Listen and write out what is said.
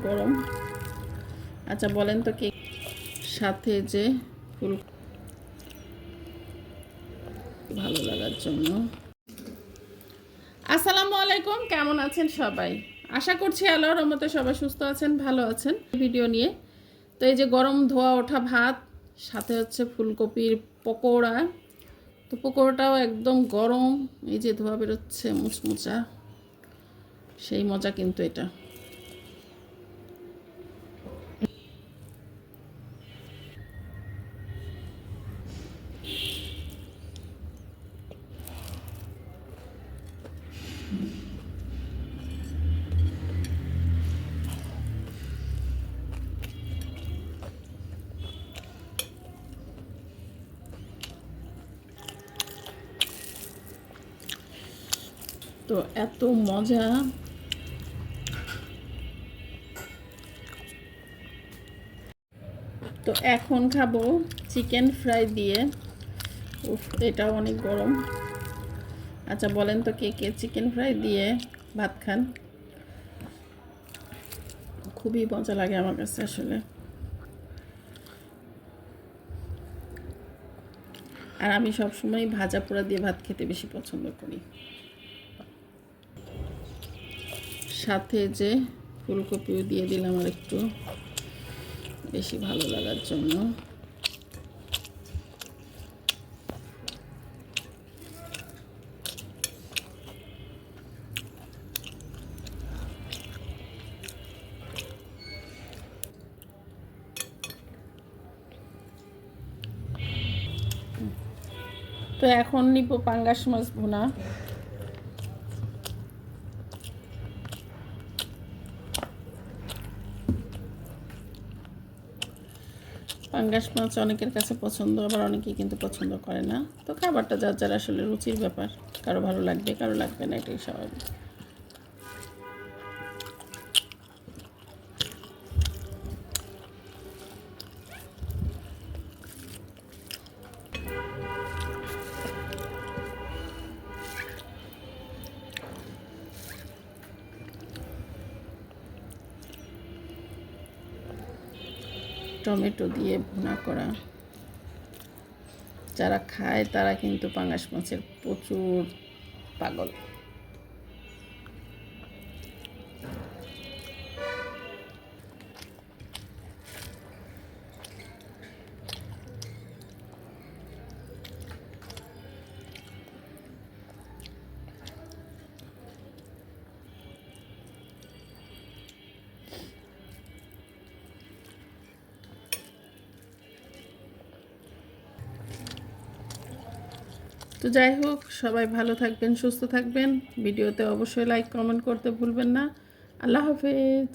গরম। আচ্ছা বলেন তো কি সাথে যে ফুল ভালো লাগার জন্য। আসসালামু আলাইকুম, কেমন আছেন সবাই? আশা করছি আল্লাহর রহমতে সবাই সুস্থ আছেন, ভালো আছেন। ভিডিও নিয়ে তো এই যে গরম ধোয়া ওঠা ভাত, সাথে হচ্ছে ফুলকপির পকোড়া। তো পকোড়াটাও একদম গরম, এই যে ধোয়া বেরোচ্ছে মুচমুচা, সেই মজা কিন্তু এটা। তো এত মজা। তো এখন খাবো চিকেন ফ্রাই দিয়ে। উফ, এটাও অনেক গরম। আচ্ছা বলেন তো কে কে চিকেন ফ্রাই দিয়ে ভাত খান? খুবই মজা লাগে আমার কাছে আসলে। আর আমি সবসময় ভাজা পোড়া দিয়ে ভাত খেতে বেশি পছন্দ করি, সাথে যে ফুলকপিও দিয়ে দিলাম আর একটু বেশি ভালো লাগার জন্য। তো এখন নিব পাঙ্গাস মাছ ভুনা। পাঙ্গাস মাছ অনেকের কাছে পছন্দ, আবার অনেকেই কিন্তু পছন্দ করে না। তো খাবারটা যার যার আসলে রুচির ব্যাপার, কারো ভালো লাগবে কারো লাগবে না, এটাই স্বাভাবিক। টমেটো দিয়ে ভুনা করা, যারা খায় তারা কিন্তু পাঙ্গাস মাছের প্রচুর পাগল। তো যাই হোক, সবাই ভালো থাকবেন, সুস্থ থাকবেন। ভিডিওতে অবশ্যই লাইক কমেন্ট করতে ভুলবেন না। আল্লাহ হাফেজ।